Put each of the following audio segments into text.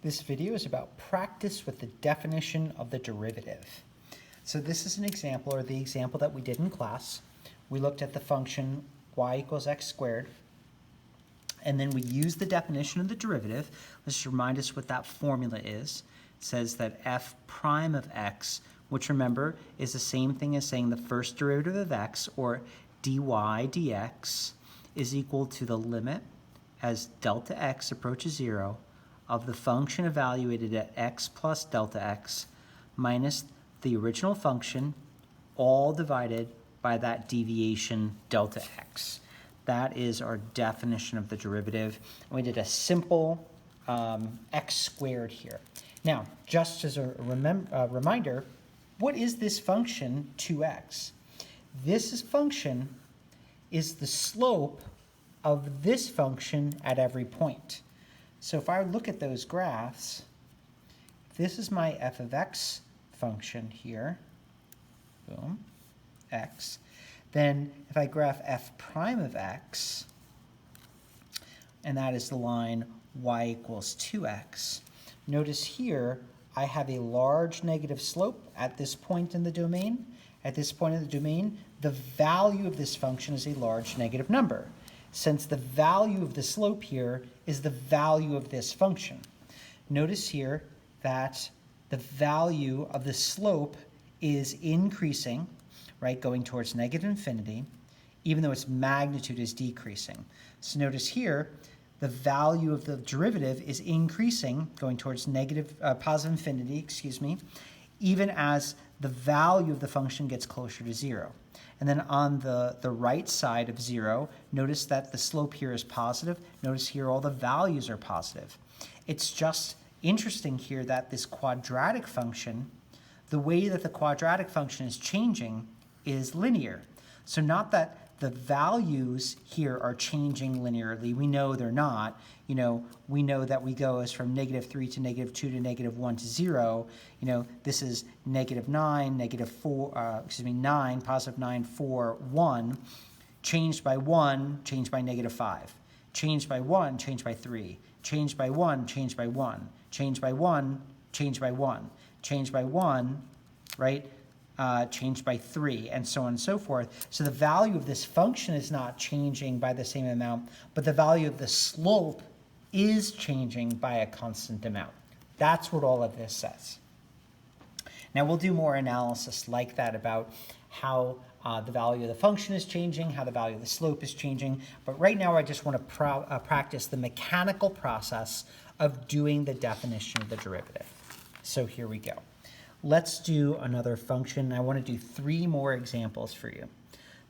This video is about practice with the definition of the derivative. So this is an example, or the example that we did in class. We looked at the function y equals x squared, and then we used the definition of the derivative. Let's just remind us what that formula is. It says that f prime of x, which remember is the same thing as saying the first derivative of x, or dy dx, is equal to the limit as delta x approaches 0 of the function evaluated at x plus delta x minus the original function, all divided by that deviation delta x. That is our definition of the derivative. And we did a simple x squared here. Now, just as a reminder, what is this function 2x? This function is the slope of this function at every point. So if I look at those graphs, this is my f of x function here, boom, x. Then if I graph f prime of x, and that is the line y equals 2x, notice here I have a large negative slope at this point in the domain. At this point in the domain, the value of this function is a large negative number, since the value of the slope here is the value of this function. Notice here that the value of the slope is increasing, right, going towards negative infinity, even though its magnitude is decreasing. So notice here, the value of the derivative is increasing, going towards positive infinity, even as the value of the function gets closer to 0. And then on the right side of 0, notice that the slope here is positive. Notice here all the values are positive. It's just interesting here that this quadratic function, the way that the quadratic function is changing is linear. So not that the values here are changing linearly. We know they're not. We know that we go as from -3 to -2 to -1 to 0. This is -9, -9, positive 9, 4, 1, changed by 1, changed by -5, changed by 1, changed by 3, changed by 1, changed by 1, changed by 1, changed by 1, changed by 1, right? Changed by 3, and so on and so forth. So the value of this function is not changing by the same amount, but the value of the slope is changing by a constant amount. That's what all of this says. Now we'll do more analysis like that about how the value of the function is changing, how the value of the slope is changing. But right now I just want to practice the mechanical process of doing the definition of the derivative. So here we go. Let's do another function. I want to do 3 more examples for you.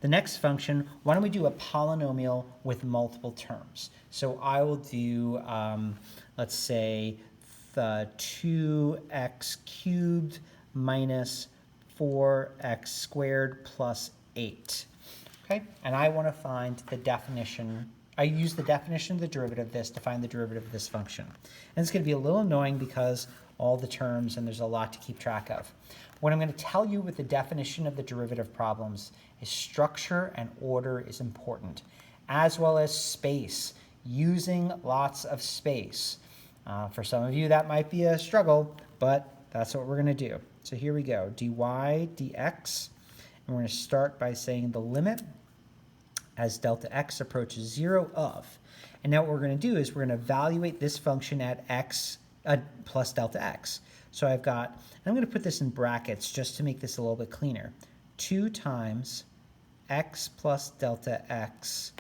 The next function, why don't we do a polynomial with multiple terms? So I will do, let's say, the 2x cubed minus 4x squared plus 8. Okay, and I want to find the definition. I use the definition of the derivative of this to find the derivative of this function. And it's going to be a little annoying because all the terms and there's a lot to keep track of. What I'm going to tell you with the definition of the derivative problems is structure and order is important, as well as space, using lots of space. For some of you that might be a struggle, but that's what we're going to do. So here we go, dy dx, and we're going to start by saying the limit as delta x approaches 0 of. And now what we're going to do is we're going to evaluate this function at x plus delta x. So I've got, and I'm going to put this in brackets just to make this a little bit cleaner, 2 times x plus delta x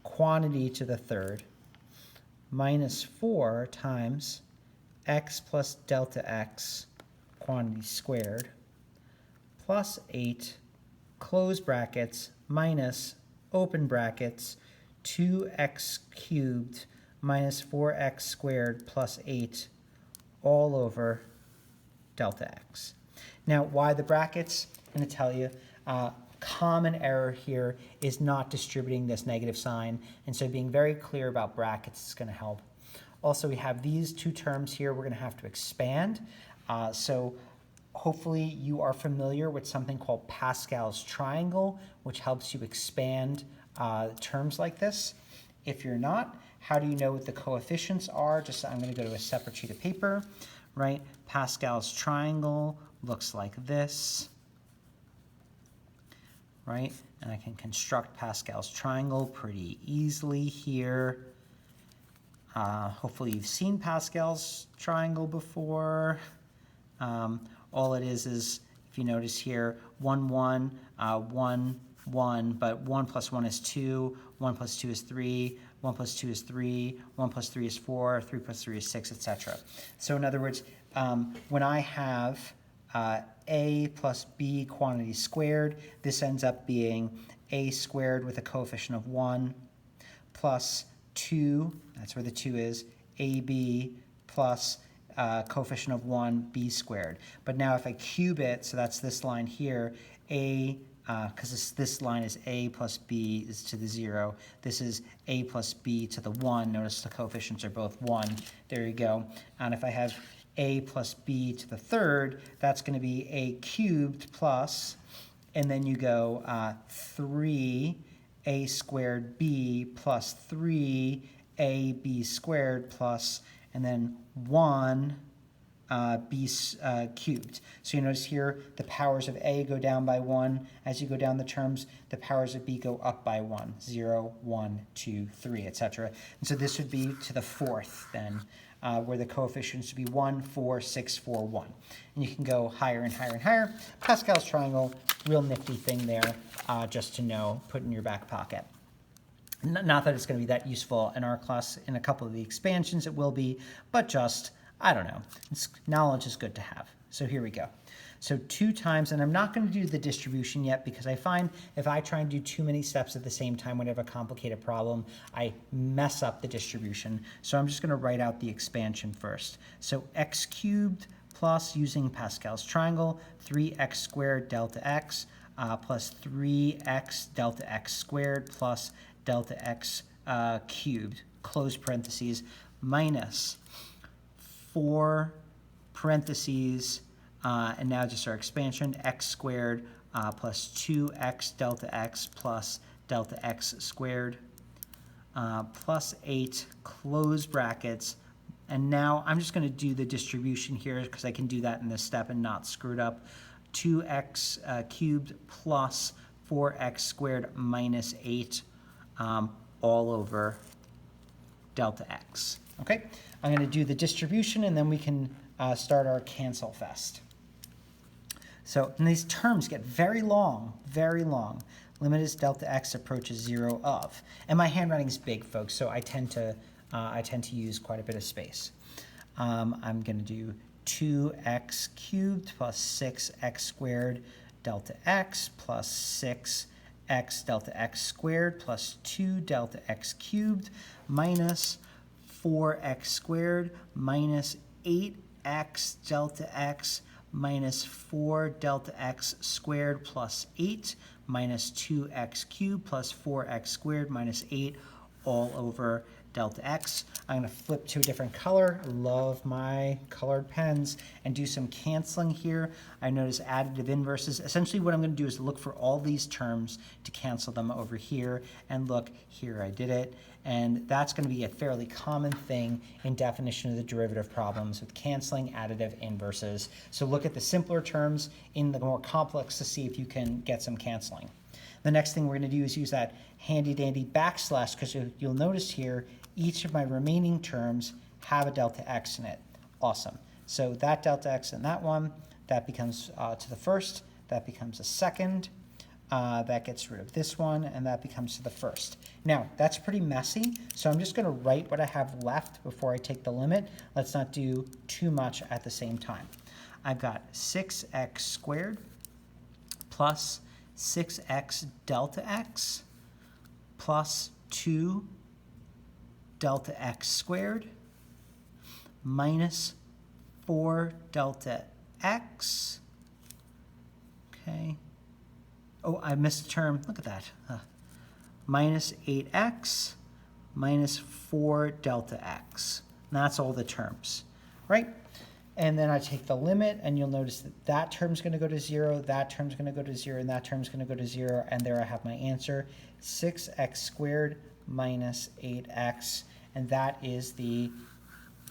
quantity to the third minus 4 times x plus delta x quantity squared plus 8 close brackets minus open brackets 2x cubed minus 4x squared plus 8 all over delta x. Now, why the brackets? I'm going to tell you, common error here is not distributing this negative sign, and so being very clear about brackets is going to help. Also, we have these 2 terms here we're going to have to expand. So hopefully you are familiar with something called Pascal's triangle, which helps you expand terms like this. If you're not, How do you know what the coefficients are? Just I'm going to go to a separate sheet of paper, right? Pascal's triangle looks like this, right? And I can construct Pascal's triangle pretty easily here. Hopefully you've seen Pascal's triangle before. All it is, if you notice here, 1, 1, 1, 1, but 1 plus 1 is 2, 1 plus 2 is 3, 1 plus 2 is 3, 1 plus 3 is 4, 3 plus 3 is 6, etc. So in other words, when I have a plus b quantity squared, this ends up being a squared with a coefficient of 1 plus 2, that's where the 2 is, ab plus coefficient of 1, b squared. But now if I cube it, so that's this line here, a, because this line is a plus b is to the 0. This is a plus b to the 1. Notice the coefficients are both 1. There you go. And if I have a plus b to the third, that's going to be a cubed plus, and then you go 3a squared b plus 3ab squared plus, and then 1 b cubed. So you notice here the powers of a go down by 1. As you go down the terms, the powers of b go up by 1. 0, 1, 2, 3, etc. And so this would be to the fourth then, where the coefficients would be 1, 4, 6, 4, 1. And you can go higher and higher and higher. Pascal's triangle, real nifty thing there, just to know, put in your back pocket. Not that it's going to be that useful in our class. In a couple of the expansions it will be, but just, I don't know. Knowledge is good to have. So here we go. So 2 times, and I'm not going to do the distribution yet because I find if I try and do too many steps at the same time when I have a complicated problem, I mess up the distribution. So I'm just going to write out the expansion first. So x cubed plus, using Pascal's triangle, 3x squared delta x plus 3x delta x squared plus delta x cubed, close parentheses, minus 4 parentheses, and now just our expansion, x squared plus 2x delta x plus delta x squared plus 8, close brackets. And now I'm just going to do the distribution here because I can do that in this step and not screw it up. 2x cubed plus 4x squared minus 8 all over delta x. Okay, I'm going to do the distribution and then we can start our cancel fest. So and these terms get very long, very long. Limit as delta x approaches 0 of. And my handwriting is big, folks, so I tend to use quite a bit of space. I'm going to do 2x cubed plus 6x squared delta x plus 6x delta x squared plus 2 delta x cubed minus 4x squared minus 8x delta x minus 4 delta x squared plus 8 minus 2x cubed plus 4x squared minus 8 all over delta x. I'm going to flip to a different color. I love my colored pens, and do some canceling here. I notice additive inverses. Essentially what I'm going to do is look for all these terms to cancel them over here, and look, here I did it. And that's going to be a fairly common thing in definition of the derivative problems with canceling additive inverses. So look at the simpler terms in the more complex to see if you can get some canceling. The next thing we're going to do is use that handy dandy backslash, because you'll notice here each of my remaining terms have a delta x in it. Awesome. So that delta x in that one, that becomes to the first, that becomes a second, that gets rid of this one, and that becomes to the first. Now, that's pretty messy, so I'm just going to write what I have left before I take the limit. Let's not do too much at the same time. I've got 6x squared plus 6x delta x plus 2 delta x squared minus 4 delta x. Okay. Oh, I missed a term. Look at that. Minus 8x minus 4 delta x. And that's all the terms, right? And then I take the limit, and you'll notice that that term's going to go to 0, that term's going to go to 0, and that term's going to go to 0, and there I have my answer, 6x squared minus 8x. and that is the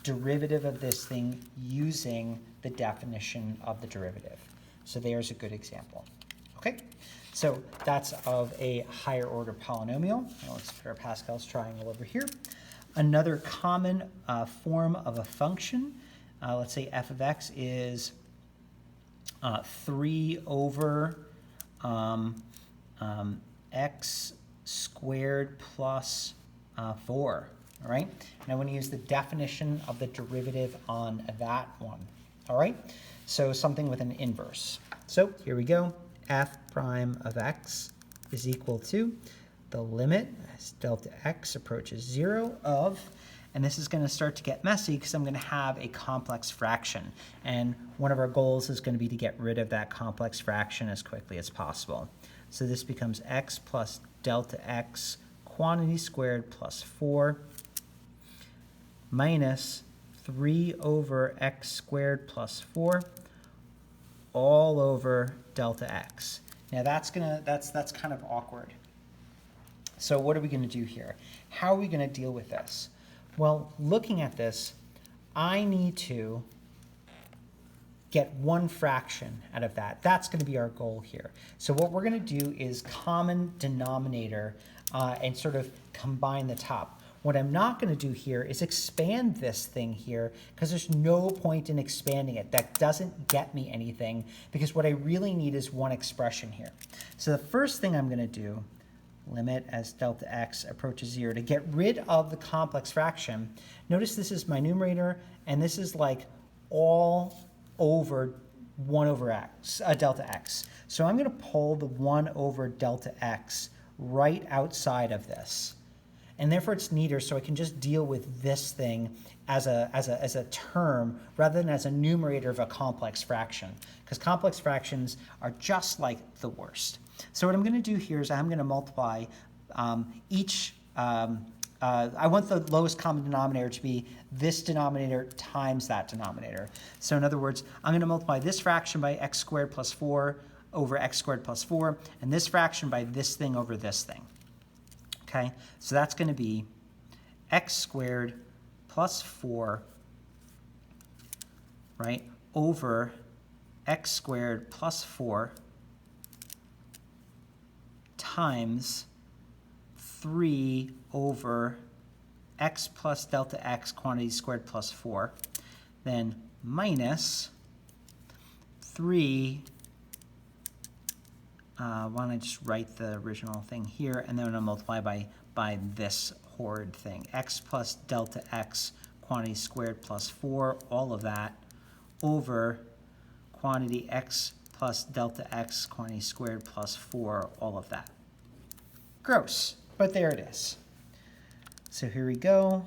derivative of this thing using the definition of the derivative. So there's a good example. Okay, so that's of a higher order polynomial. Now let's put our Pascal's triangle over here. Another common form of a function, let's say f of x is 3 over x squared plus 4, all right? And I want to use the definition of the derivative on that one, all right? So something with an inverse. So here we go. F prime of x is equal to the limit as delta x approaches 0 of, and this is going to start to get messy because I'm going to have a complex fraction. And one of our goals is going to be to get rid of that complex fraction as quickly as possible. So this becomes x plus delta x quantity squared plus 4 minus 3 over x squared plus 4 all over delta x. Now that's kind of awkward. So what are we going to do here? How are we going to deal with this? Well, looking at this, I need to get one fraction out of that. That's going to be our goal here. So what we're going to do is common denominator and sort of combine the top. What I'm not going to do here is expand this thing here because there's no point in expanding it. That doesn't get me anything because what I really need is one expression here. So the first thing I'm going to do, limit as delta x approaches 0, to get rid of the complex fraction. Notice this is my numerator and this is like all over 1 over x, delta x. So I'm going to pull the 1 over delta x right outside of this. And therefore it's neater, so I can just deal with this thing as a term rather than as a numerator of a complex fraction, because complex fractions are just like the worst. So what I'm going to do here is I'm going to multiply I want the lowest common denominator to be this denominator times that denominator. So in other words, I'm going to multiply this fraction by x squared plus 4 over x squared plus 4, and this fraction by this thing over this thing. Okay, so that's going to be x squared plus 4, right, over x squared plus 4 times 3 over x plus delta x quantity squared plus 4, then minus 3, why don't I just write the original thing here, and then I'm going to multiply by this horrid thing, x plus delta x quantity squared plus 4, all of that, over quantity x plus delta x quantity squared plus 4, all of that. Gross, but there it is. So here we go,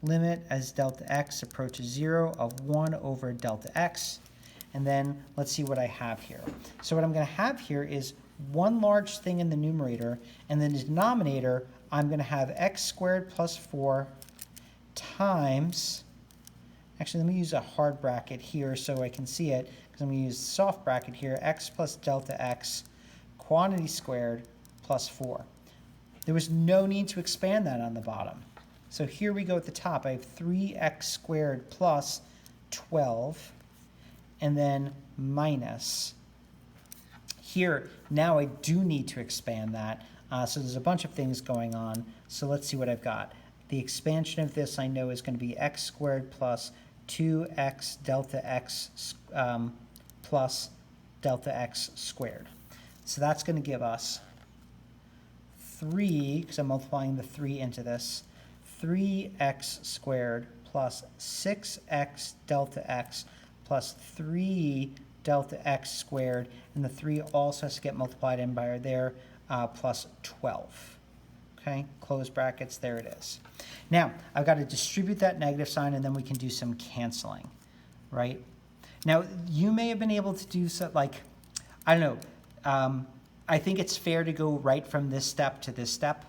limit as delta x approaches 0 of 1 over delta x, and then let's see what I have here. So what I'm going to have here is one large thing in the numerator, and then the denominator, I'm going to have x squared plus 4 times, actually let me use a hard bracket here so I can see it, because I'm going to use the soft bracket here, x plus delta x quantity squared plus 4. There was no need to expand that on the bottom. So here we go at the top. I have 3x squared plus 12, and then minus. Here, now I do need to expand that. So there's a bunch of things going on. So let's see what I've got. The expansion of this I know is going to be x squared plus 2x delta x plus delta x squared. So that's going to give us 3, because I'm multiplying the 3 into this, 3x squared plus 6x delta x plus 3 delta x squared, and the 3 also has to get multiplied in by there, plus 12. Okay, close brackets, there it is. Now, I've got to distribute that negative sign, and then we can do some canceling, right? Now, you may have been able to do so, like, I don't know, I think it's fair to go right from this step to this step,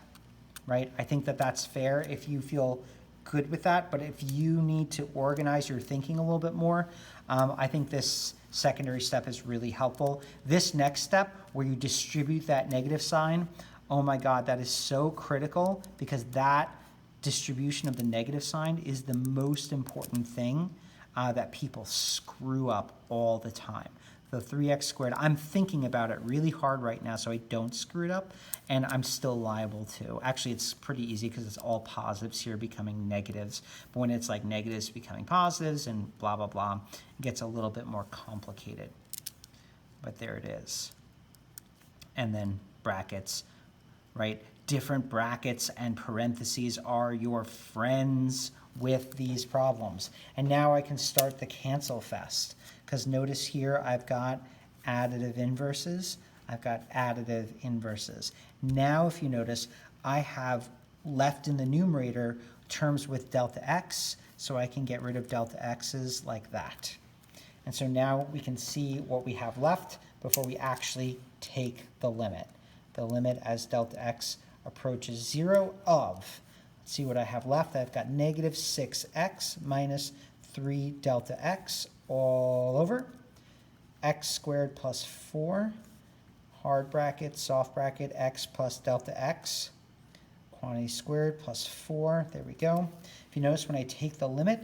right? I think that that's fair if you feel good with that, but if you need to organize your thinking a little bit more, I think this secondary step is really helpful. This next step, where you distribute that negative sign, oh my God, that is so critical, because that distribution of the negative sign is the most important thing that people screw up all the time. The 3x squared, I'm thinking about it really hard right now so I don't screw it up, and I'm still liable to. Actually, it's pretty easy because it's all positives here becoming negatives. But when it's like negatives becoming positives and blah, blah, blah, it gets a little bit more complicated. But there it is. And then brackets, right? Different brackets and parentheses are your friends with these problems. And now I can start the cancel fest, because notice here I've got additive inverses, I've got additive inverses. Now if you notice, I have left in the numerator terms with delta x, so I can get rid of delta x's like that. And so now we can see what we have left before we actually take the limit. The limit as delta x approaches 0 of, let's see what I have left. I've got negative 6x minus 3 delta x all over x squared plus 4, hard bracket, soft bracket, x plus delta x, quantity squared plus 4. There we go. If you notice, when I take the limit,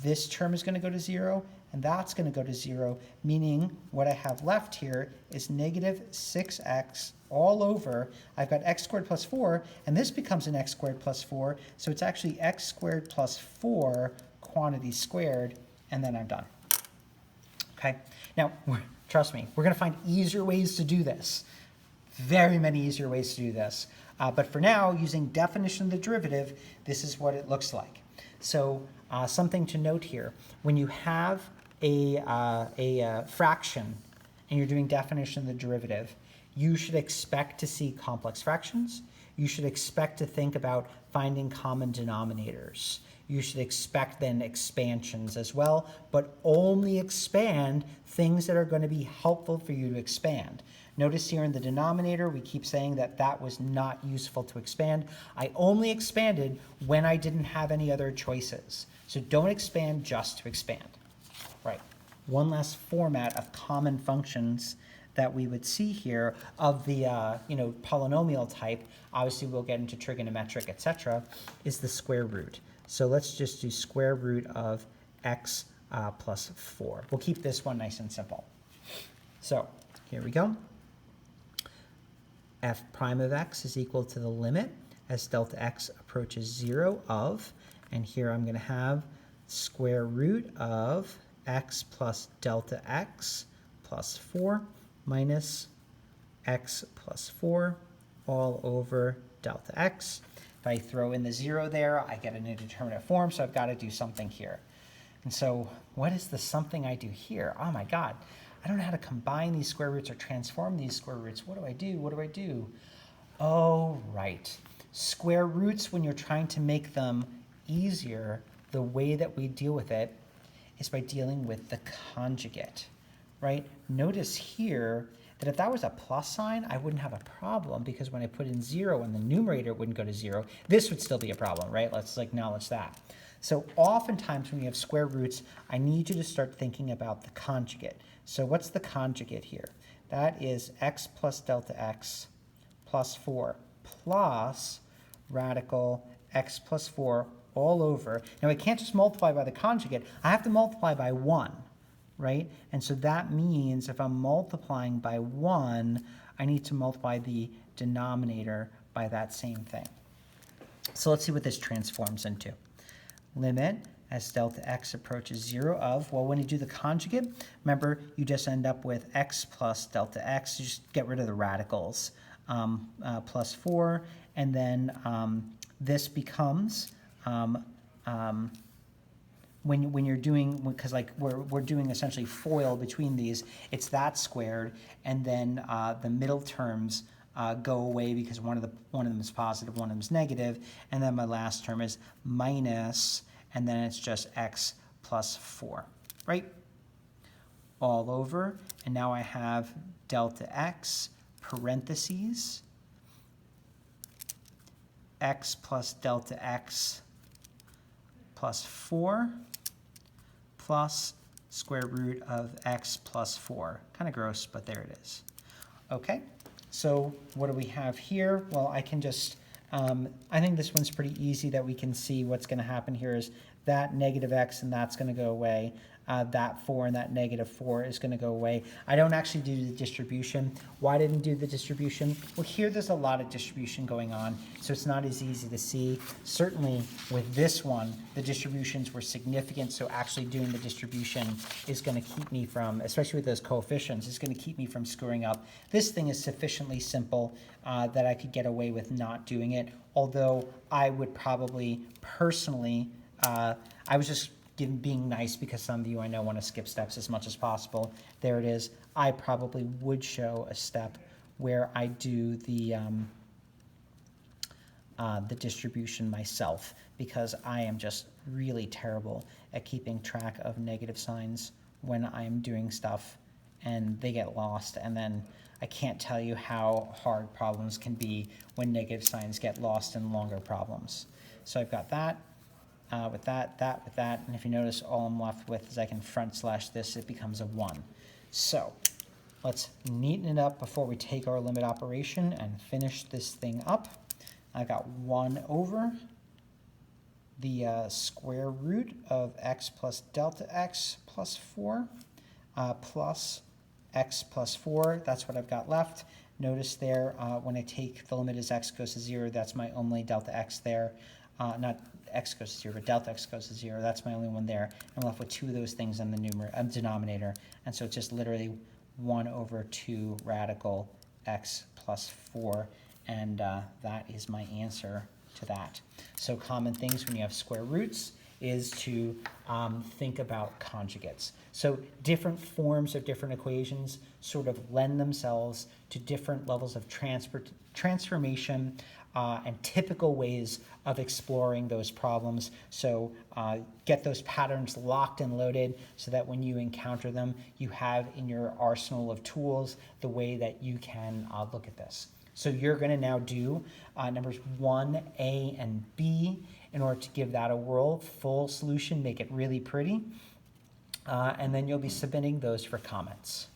this term is going to go to 0, and that's going to go to 0, meaning what I have left here is negative 6x all over. I've got x squared plus 4, and this becomes an x squared plus 4, so it's actually x squared plus 4 quantity squared, and then I'm done. Okay? Now, trust me, we're going to find easier ways to do this. Very many easier ways to do this. But for now, using definition of the derivative, this is what it looks like. So something to note here, when you have a fraction and you're doing definition of the derivative, you should expect to see complex fractions. You should expect to think about finding common denominators. You should expect then expansions as well, but only expand things that are going to be helpful for you to expand. Notice here in the denominator, we keep saying that that was not useful to expand. I only expanded when I didn't have any other choices. So don't expand just to expand. Right. One last format of common functions that we would see here of the polynomial type, obviously we'll get into trigonometric, etc., is the square root. So let's just do square root of x plus 4. We'll keep this one nice and simple. So here we go. F prime of x is equal to the limit as delta x approaches 0 of, and here I'm going to have square root of x plus delta x plus 4 minus x plus 4 all over delta x. If I throw in the 0 there, I get an indeterminate form, so I've got to do something here. And so what is the something I do here? Oh my God, I don't know how to combine these square roots or transform these square roots. What do I do? What do I do? Oh, right. Square roots, when you're trying to make them easier, the way that we deal with it is by dealing with the conjugate, right? Notice here that if that was a plus sign, I wouldn't have a problem, because when I put in 0 and the numerator wouldn't go to 0, this would still be a problem, right? Let's acknowledge that. So oftentimes when you have square roots, I need you to start thinking about the conjugate. So what's the conjugate here? That is x plus delta x plus 4 plus radical x plus 4 all over. Now I can't just multiply by the conjugate, I have to multiply by 1. Right? And so that means if I'm multiplying by 1, I need to multiply the denominator by that same thing. So let's see what this transforms into. Limit as delta x approaches 0 of, well, when you do the conjugate, remember, you just end up with x plus delta x. You just get rid of the radicals, plus 4, and then this becomes when you're doing, because like we're doing essentially FOIL between these, it's that squared, and then the middle terms go away because one of them is positive, one of them is negative, and then my last term is minus, and then it's just x plus 4, right? All over, and now I have delta x parentheses x plus delta x plus 4 plus square root of x plus 4. Kind of gross, but there it is. Okay, so what do we have here? Well, I can just I think this one's pretty easy that we can see what's going to happen here is that negative x and that's going to go away. That 4 and that negative 4 is going to go away. I don't actually do the distribution. Why didn't I do the distribution? Well, here there's a lot of distribution going on, so it's not as easy to see. Certainly with this one, the distributions were significant, so actually doing the distribution is going to keep me from, especially with those coefficients, is going to keep me from screwing up. This thing is sufficiently simple that I could get away with not doing it, although I would probably personally, I was just being nice because some of you I know want to skip steps as much as possible. There it is. I probably would show a step where I do the distribution myself because I am just really terrible at keeping track of negative signs when I'm doing stuff and they get lost, and then I can't tell you how hard problems can be when negative signs get lost in longer problems. So I've got that. With that, and if you notice, all I'm left with is I can front slash this, it becomes a 1. So let's neaten it up before we take our limit operation and finish this thing up. I got 1 over the square root of x plus delta x plus 4 plus x plus 4. That's what I've got left. Notice there, when I take the limit as x goes to 0, that's my only delta x there. Not x goes to 0, but delta x goes to 0. That's my only one there. I'm left with 2 of those things in the denominator. And so it's just literally 1 over 2 radical x plus 4. And that is my answer to that. So common things when you have square roots is to think about conjugates. So different forms of different equations sort of lend themselves to different levels of transformation and typical ways of exploring those problems. So get those patterns locked and loaded so that when you encounter them, you have in your arsenal of tools the way that you can look at this. So you're going to now do numbers 1, A, and B in order to give that a whirl, full solution, make it really pretty. And then you'll be submitting those for comments.